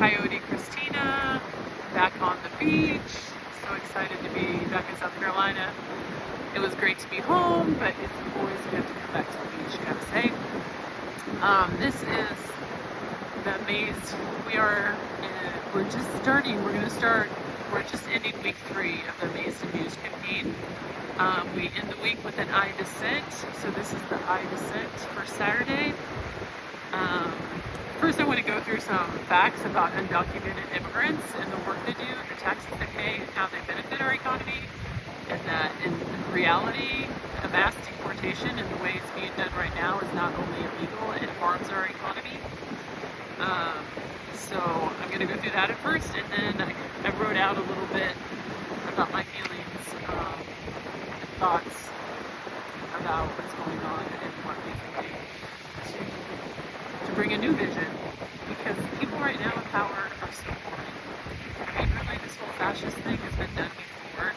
Coyote Christina, back on the beach. So excited to be back in South Carolina. It was great to be home, but it's always good to come back to the beach, you gotta say. This is the Amused. We're just starting. We're just ending week 3 of the Amused campaign. We end the week with an dissent. So this is the dissent for Saturday. First, I want to go through some facts about undocumented immigrants and the work they do, the taxes they pay, and how they benefit our economy. And that in reality, a mass deportation in the way it's being done right now is not only illegal, it harms our economy. So I'm going to go through that at first, and then I wrote out a little bit about my feelings and thoughts about what's going on and what we can do to bring a new vision, because people right now in power are so boring. I mean, really, this whole fascist thing has been done before,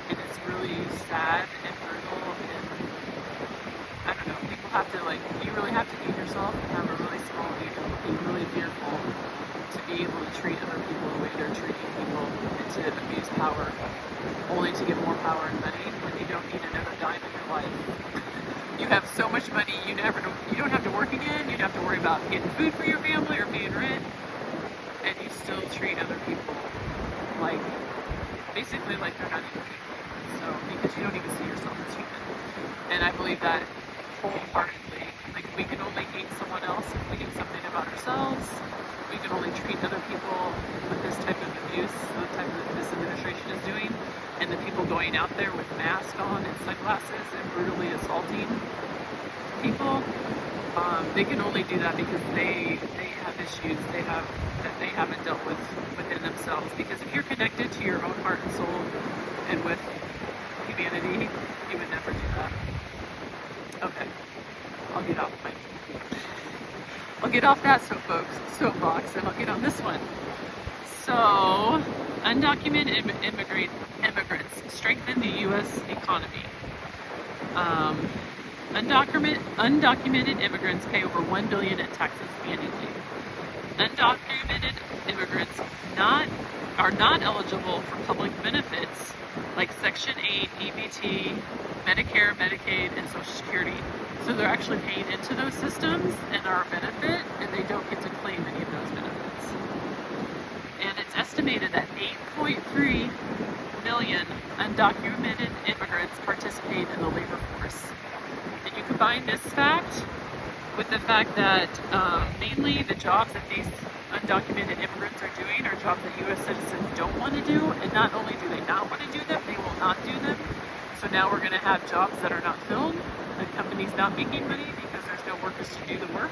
and it's really sad and brutal, and I don't know, people have to, you really have to be yourself and have a really small ego, be really fearful to be able to treat other people the way they're treating people, and to abuse power, only to get more power and money when you don't need another dime in your life. You have so much money, you don't have to work again, you don't have to worry about getting food for your family or paying rent, and you still treat other people basically like they're not even people. So, because you don't even see yourself as human. And I believe that wholeheartedly. We can only hate someone else if we do something about ourselves. We can only treat other people with this type of abuse, the type of this administration is doing, and the people going out there with masks on and sunglasses and brutally assaulting people. They can only do that because they have issues that they haven't dealt with within themselves. Because if you're connected to your own heart and soul and with humanity, you would never do that. Okay, I'll get off that soapbox, and I'll get on this one. So, undocumented immigrants strengthen the U.S. economy. Undocumented immigrants pay over $1 billion in taxes annually. Undocumented immigrants are not eligible for public benefits like Section 8, EBT, Medicare, Medicaid, and Social Security. So they're actually paying into those systems and are a benefit, and they don't get to claim any of those benefits. And it's estimated that 8.3 million undocumented immigrants participate in the labor force. And you combine this fact with the fact that mainly the jobs that these undocumented immigrants are doing are jobs that U.S. citizens don't want to do, and not only do they not want to do them, they will not do them. So now we're going to have jobs that are not filled, and companies not making money because there's no workers to do the work.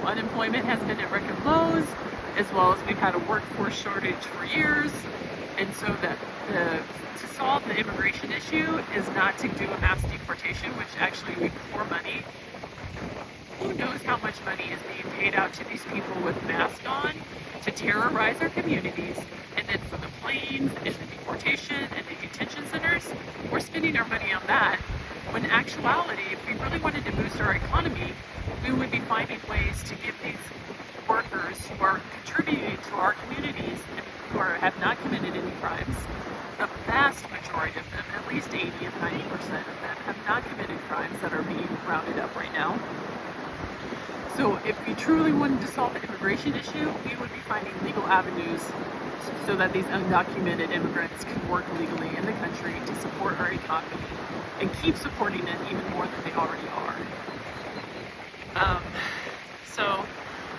Unemployment has been at record lows, as well as we've had a workforce shortage for years. And so to solve the immigration issue is not to do a mass deportation, which actually makes more money. Who knows how much money is being paid out to these people with masks on to terrorize our communities, and then for the planes and the deportation and the detention centers, we're spending our money on that. When in actuality, if we really wanted to boost our economy, we would be finding ways to give these workers who are contributing to our communities and who have not committed any crimes. The vast majority of them, at least 80 if 90% of them, have not committed crimes that are being rounded up right now. So if we truly wanted to solve the immigration issue, we would be finding legal avenues so that these undocumented immigrants can work legally in the country to support our economy and keep supporting it even more than they already are. So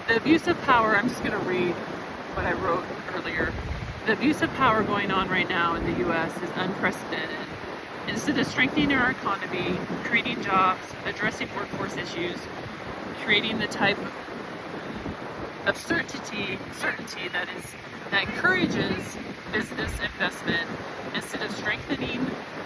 the abuse of power, I'm just going to read what I wrote earlier. The abuse of power going on right now in the U.S. is unprecedented. Instead of strengthening our economy, creating jobs, addressing workforce issues, creating the type of certainty that encourages business investment, instead of strengthening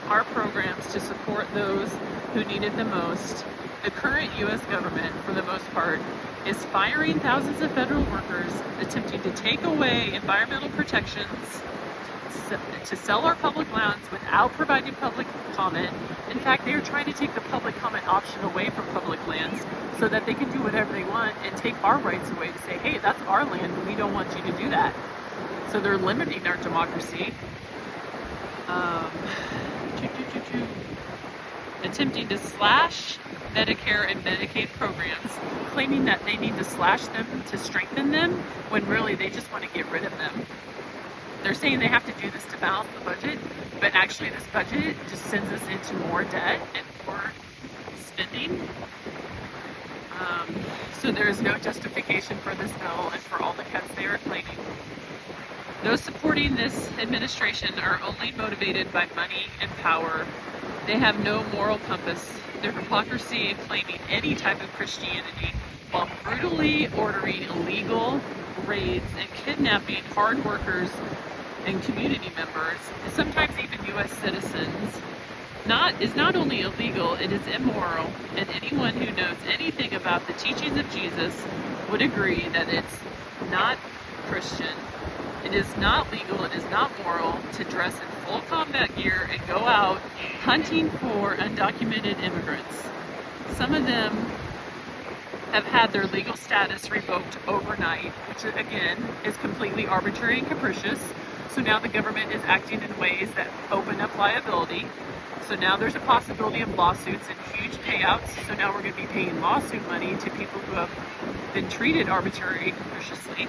our programs to support those who need it the most, the current U.S. government, for the most part, is firing thousands of federal workers, attempting to take away environmental protections, to sell our public lands without providing public comment. In fact, they are trying to take the public comment option away from public lands so that they can do whatever they want and take our rights away to say, hey, that's our land and we don't want you to do that. So they're limiting our democracy. Attempting to slash Medicare and Medicaid programs, claiming that they need to slash them to strengthen them, when really they just want to get rid of them. They're saying they have to do this to balance the budget, but actually this budget just sends us into more debt and more spending. So there is no justification for this bill and for all the cuts they are claiming. Those supporting this administration are only motivated by money and power. They have no moral compass. Their hypocrisy in claiming any type of Christianity while brutally ordering illegal raids and kidnapping hard workers and community members, and sometimes even U.S. citizens, is not only illegal, it is immoral, and anyone who knows anything about the teachings of Jesus would agree that it's not Christian. It is not legal, it is not moral to dress in full combat gear and go out hunting for undocumented immigrants. Some of them have had their legal status revoked overnight, which again is completely arbitrary and capricious. So now the government is acting in ways that open up liability. So now there's a possibility of lawsuits and huge payouts. So now we're going to be paying lawsuit money to people who have been treated arbitrarily and capriciously,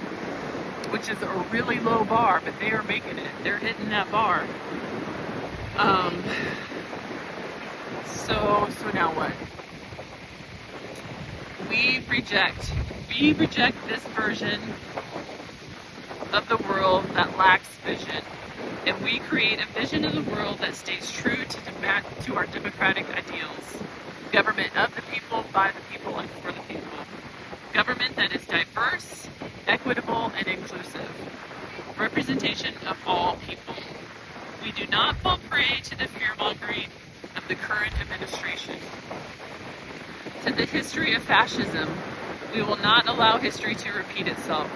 which is a really low bar, but they are making it. They're hitting that bar. So now what? We reject this version of the world that lacks vision, and we create a vision of the world that stays true to our democratic ideals. Government of the people, by the people, and for the people. Government that is diverse, equitable, and inclusive. Representation of all people. We do not fall prey to the fear-mongering of the current administration. To the history of fascism, we will not allow history to repeat itself.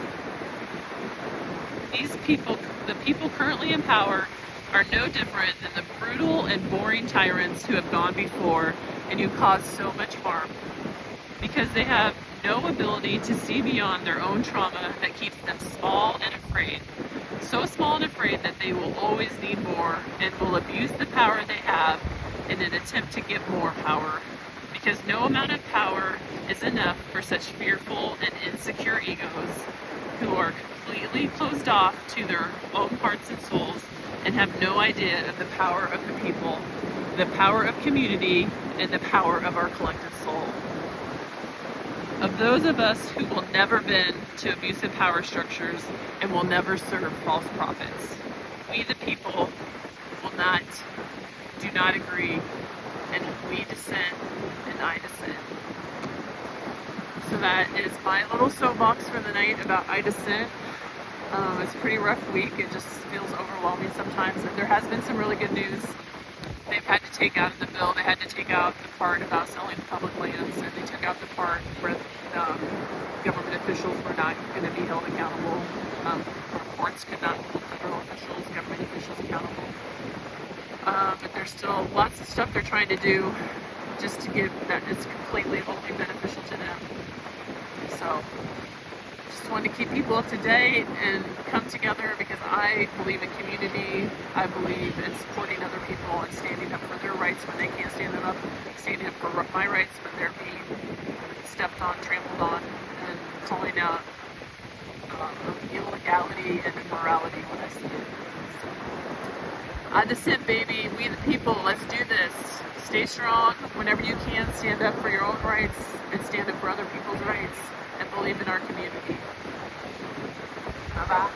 These people, the people currently in power, are no different than the brutal and boring tyrants who have gone before and who caused so much harm, because they have no ability to see beyond their own trauma that keeps them small and afraid. So small and afraid that they will always need more and will abuse the power they have in an attempt to get more power, because no amount of power is enough for such fearful and insecure egos who are completely closed off to their own hearts and souls and have no idea of the power of the people, the power of community, and the power of our collective soul. Of those of us who will never bend to abusive power structures and will never serve false prophets. We the people do not agree, and we dissent, and I dissent. So that is my little soapbox for the night about I dissent. It's a pretty rough week. It just feels overwhelming sometimes, and there has been some really good news. They've had to take out of the bill, they had to take out the part about selling public lands, and they took out the part where government officials were not going to be held accountable. Courts could not hold federal officials, government officials accountable. But there's still lots of stuff they're trying to do just to give that is completely only beneficial to them. So just wanted to keep people up to date and come together, because I believe in community. I believe in supporting other people and standing up for their rights when they can't stand up, standing up for my rights when they're being stepped on, trampled on, and calling out illegality and immorality when I see it. So, I dissent, baby. We the people. Let's do this. Stay strong. Whenever you can, stand up for your own rights and stand up for other people's rights, and believe in our community. Bye-bye.